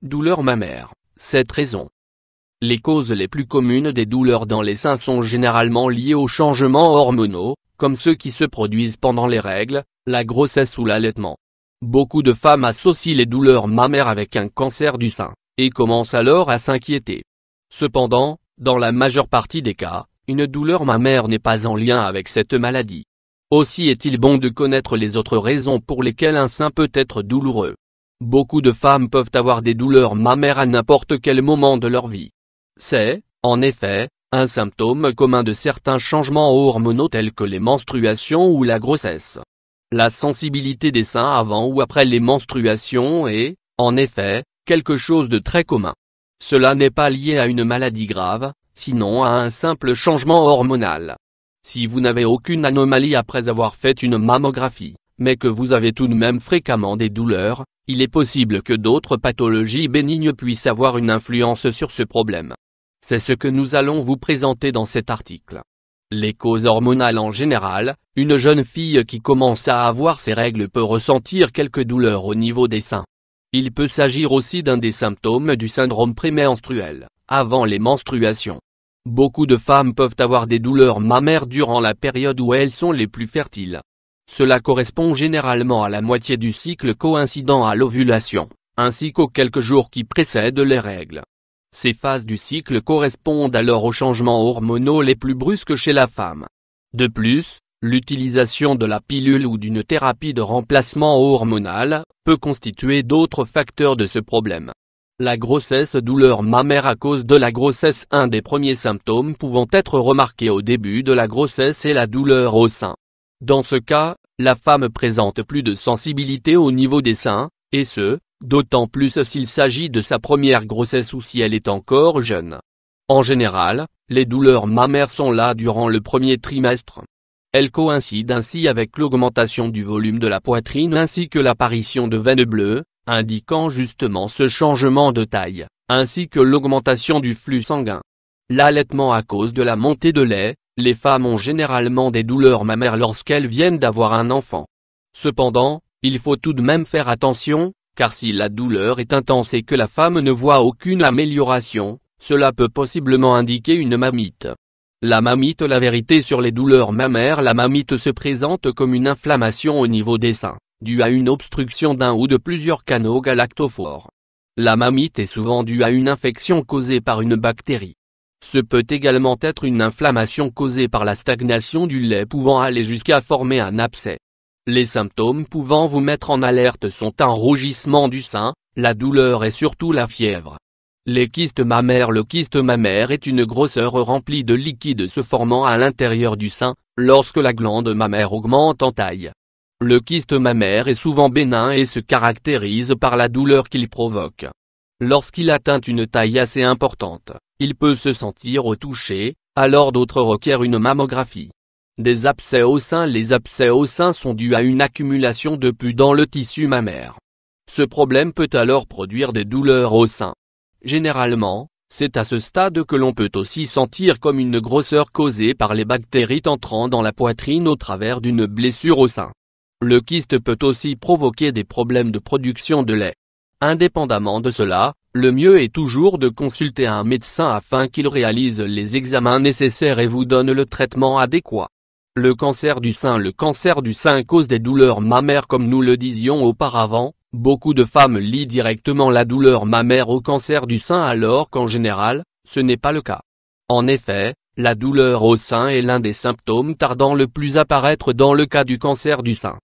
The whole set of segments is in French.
Douleurs mammaires, cette raison. Les causes les plus communes des douleurs dans les seins sont généralement liées aux changements hormonaux, comme ceux qui se produisent pendant les règles, la grossesse ou l'allaitement. Beaucoup de femmes associent les douleurs mammaires avec un cancer du sein, et commencent alors à s'inquiéter. Cependant, dans la majeure partie des cas, une douleur mammaire n'est pas en lien avec cette maladie. Aussi est-il bon de connaître les autres raisons pour lesquelles un sein peut être douloureux. Beaucoup de femmes peuvent avoir des douleurs mammaires à n'importe quel moment de leur vie. C'est, en effet, un symptôme commun de certains changements hormonaux tels que les menstruations ou la grossesse. La sensibilité des seins avant ou après les menstruations est, en effet, quelque chose de très commun. Cela n'est pas lié à une maladie grave, sinon à un simple changement hormonal. Si vous n'avez aucune anomalie après avoir fait une mammographie, mais que vous avez tout de même fréquemment des douleurs, il est possible que d'autres pathologies bénignes puissent avoir une influence sur ce problème. C'est ce que nous allons vous présenter dans cet article. Les causes hormonales en général, une jeune fille qui commence à avoir ses règles peut ressentir quelques douleurs au niveau des seins. Il peut s'agir aussi d'un des symptômes du syndrome prémenstruel, avant les menstruations. Beaucoup de femmes peuvent avoir des douleurs mammaires durant la période où elles sont les plus fertiles. Cela correspond généralement à la moitié du cycle coïncidant à l'ovulation, ainsi qu'aux quelques jours qui précèdent les règles. Ces phases du cycle correspondent alors aux changements hormonaux les plus brusques chez la femme. De plus, l'utilisation de la pilule ou d'une thérapie de remplacement hormonal peut constituer d'autres facteurs de ce problème. La grossesse, douleur mammaire à cause de la grossesse. Un des premiers symptômes pouvant être remarqués au début de la grossesse est la douleur au sein. Dans ce cas, la femme présente plus de sensibilité au niveau des seins, et ce, d'autant plus s'il s'agit de sa première grossesse ou si elle est encore jeune. En général, les douleurs mammaires sont là durant le premier trimestre. Elles coïncident ainsi avec l'augmentation du volume de la poitrine ainsi que l'apparition de veines bleues, indiquant justement ce changement de taille, ainsi que l'augmentation du flux sanguin. L'allaitement à cause de la montée de lait, les femmes ont généralement des douleurs mammaires lorsqu'elles viennent d'avoir un enfant. Cependant, il faut tout de même faire attention, car si la douleur est intense et que la femme ne voit aucune amélioration, cela peut possiblement indiquer une mammite. La mammite. La vérité sur les douleurs mammaires. La mammite se présente comme une inflammation au niveau des seins, due à une obstruction d'un ou de plusieurs canaux galactophores. La mammite est souvent due à une infection causée par une bactérie. Ce peut également être une inflammation causée par la stagnation du lait pouvant aller jusqu'à former un abcès. Les symptômes pouvant vous mettre en alerte sont un rougissement du sein, la douleur et surtout la fièvre. Les kystes mammaires. Le kyste mammaire est une grosseur remplie de liquide se formant à l'intérieur du sein, lorsque la glande mammaire augmente en taille. Le kyste mammaire est souvent bénin et se caractérise par la douleur qu'il provoque. Lorsqu'il atteint une taille assez importante, il peut se sentir au toucher, alors d'autres requièrent une mammographie. Des abcès au sein. Les abcès au sein sont dus à une accumulation de pus dans le tissu mammaire. Ce problème peut alors produire des douleurs au sein. Généralement, c'est à ce stade que l'on peut aussi sentir comme une grosseur causée par les bactéries entrant dans la poitrine au travers d'une blessure au sein. Le kyste peut aussi provoquer des problèmes de production de lait. Indépendamment de cela, le mieux est toujours de consulter un médecin afin qu'il réalise les examens nécessaires et vous donne le traitement adéquat. Le cancer du sein. Le cancer du sein cause des douleurs mammaires. Comme nous le disions auparavant, beaucoup de femmes lient directement la douleur mammaire au cancer du sein alors qu'en général, ce n'est pas le cas. En effet, la douleur au sein est l'un des symptômes tardant le plus à apparaître dans le cas du cancer du sein.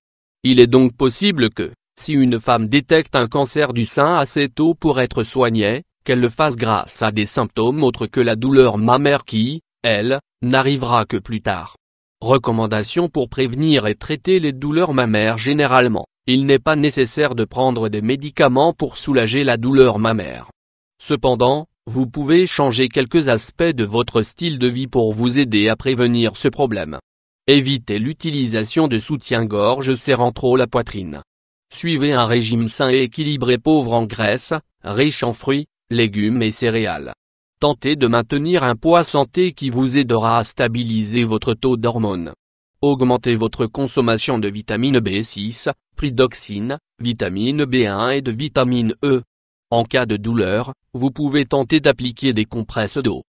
Il est donc possible que, si une femme détecte un cancer du sein assez tôt pour être soignée, qu'elle le fasse grâce à des symptômes autres que la douleur mammaire qui, elle, n'arrivera que plus tard. Recommandations pour prévenir et traiter les douleurs mammaires. Généralement, il n'est pas nécessaire de prendre des médicaments pour soulager la douleur mammaire. Cependant, vous pouvez changer quelques aspects de votre style de vie pour vous aider à prévenir ce problème. Évitez l'utilisation de soutien-gorge serrant trop la poitrine. Suivez un régime sain et équilibré pauvre en graisse, riche en fruits, légumes et céréales. Tentez de maintenir un poids santé qui vous aidera à stabiliser votre taux d'hormones. Augmentez votre consommation de vitamine B6, pyridoxine, vitamine B1 et de vitamine E. En cas de douleur, vous pouvez tenter d'appliquer des compresses d'eau.